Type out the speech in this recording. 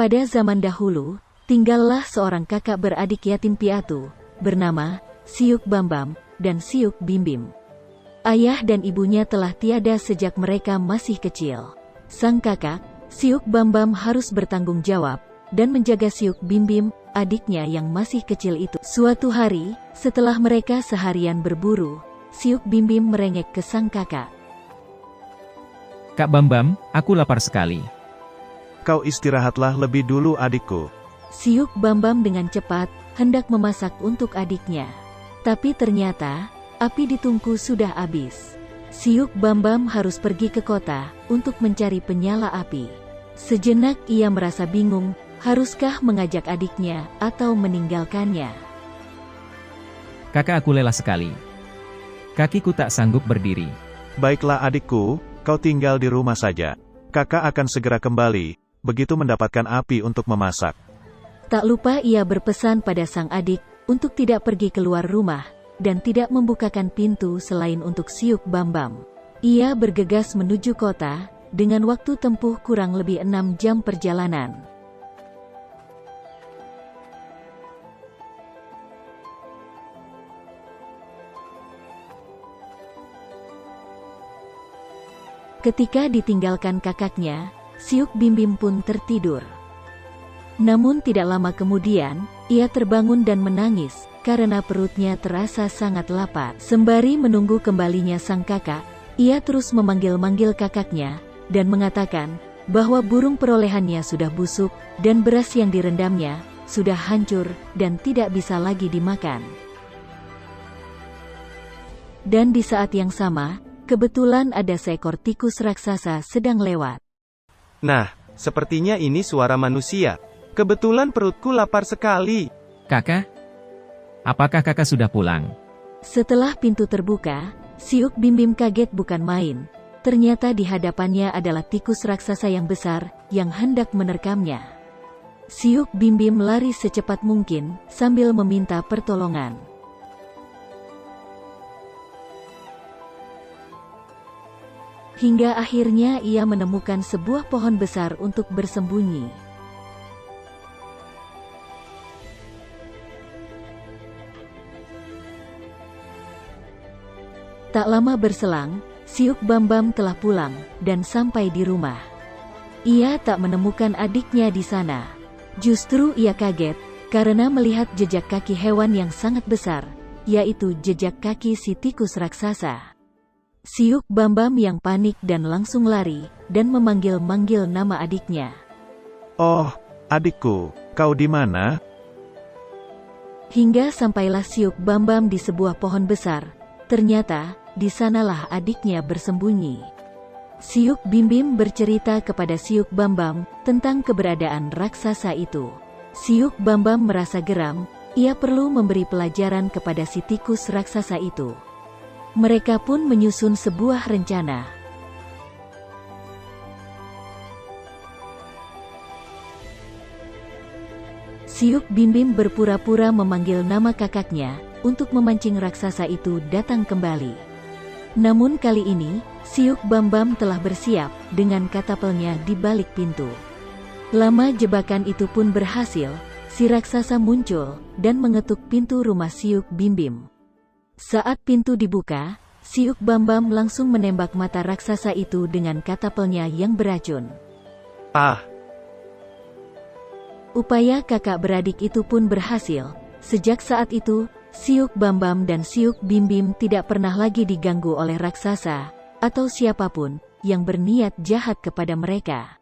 Pada zaman dahulu, tinggallah seorang kakak beradik yatim piatu, bernama Siuk Bambam dan Siuk Bimbim. Ayah dan ibunya telah tiada sejak mereka masih kecil. Sang kakak, Siuk Bambam harus bertanggung jawab dan menjaga Siuk Bimbim, adiknya yang masih kecil itu. Suatu hari, setelah mereka seharian berburu, Siuk Bimbim merengek ke sang kakak. Kak Bambam, aku lapar sekali. Kau istirahatlah lebih dulu adikku. Siuk Bambam dengan cepat hendak memasak untuk adiknya. Tapi ternyata, api di tungku sudah habis. Siuk Bambam harus pergi ke kota untuk mencari penyala api. Sejenak ia merasa bingung, haruskah mengajak adiknya atau meninggalkannya. Kakak, aku lelah sekali. Kakiku tak sanggup berdiri. Baiklah adikku, kau tinggal di rumah saja. Kakak akan segera kembali, begitu mendapatkan api untuk memasak. Tak lupa ia berpesan pada sang adik untuk tidak pergi keluar rumah dan tidak membukakan pintu selain untuk Siuk Bambam. Ia bergegas menuju kota dengan waktu tempuh kurang lebih 6 jam perjalanan. Ketika ditinggalkan kakaknya, Siuk Bimbim pun tertidur. Namun tidak lama kemudian, ia terbangun dan menangis, karena perutnya terasa sangat lapar. Sembari menunggu kembalinya sang kakak, ia terus memanggil-manggil kakaknya, dan mengatakan, bahwa burung perolehannya sudah busuk, dan beras yang direndamnya, sudah hancur, dan tidak bisa lagi dimakan. Dan di saat yang sama, kebetulan ada seekor tikus raksasa sedang lewat. Nah, sepertinya ini suara manusia. Kebetulan perutku lapar sekali. Kakak? Apakah kakak sudah pulang? Setelah pintu terbuka, Siuk Bimbim kaget bukan main. Ternyata di hadapannya adalah tikus raksasa yang besar, yang hendak menerkamnya. Siuk Bimbim lari secepat mungkin, sambil meminta pertolongan. Hingga akhirnya ia menemukan sebuah pohon besar untuk bersembunyi. Tak lama berselang, Siuk Bambam telah pulang, dan sampai di rumah. Ia tak menemukan adiknya di sana. Justru ia kaget, karena melihat jejak kaki hewan yang sangat besar, yaitu jejak kaki si tikus raksasa. Siuk Bambam yang panik dan langsung lari, dan memanggil-manggil nama adiknya. Oh, adikku, kau di mana? Hingga sampailah Siuk Bambam di sebuah pohon besar. Ternyata, di sanalah adiknya bersembunyi. Siuk Bimbim bercerita kepada Siuk Bambam tentang keberadaan raksasa itu. Siuk Bambam merasa geram, ia perlu memberi pelajaran kepada si tikus raksasa itu. Mereka pun menyusun sebuah rencana. Siuk Bimbim berpura-pura memanggil nama kakaknya, untuk memancing raksasa itu datang kembali. Namun kali ini, Siuk Bambam telah bersiap, dengan katapelnya di balik pintu. Lama jebakan itu pun berhasil, si raksasa muncul, dan mengetuk pintu rumah Siuk Bimbim. Saat pintu dibuka, Siuk Bambam langsung menembak mata raksasa itu dengan katapelnya yang beracun. Ah! Upaya kakak beradik itu pun berhasil. Sejak saat itu, Siuk Bambam dan Siuk Bimbim tidak pernah lagi diganggu oleh raksasa, atau siapapun, yang berniat jahat kepada mereka.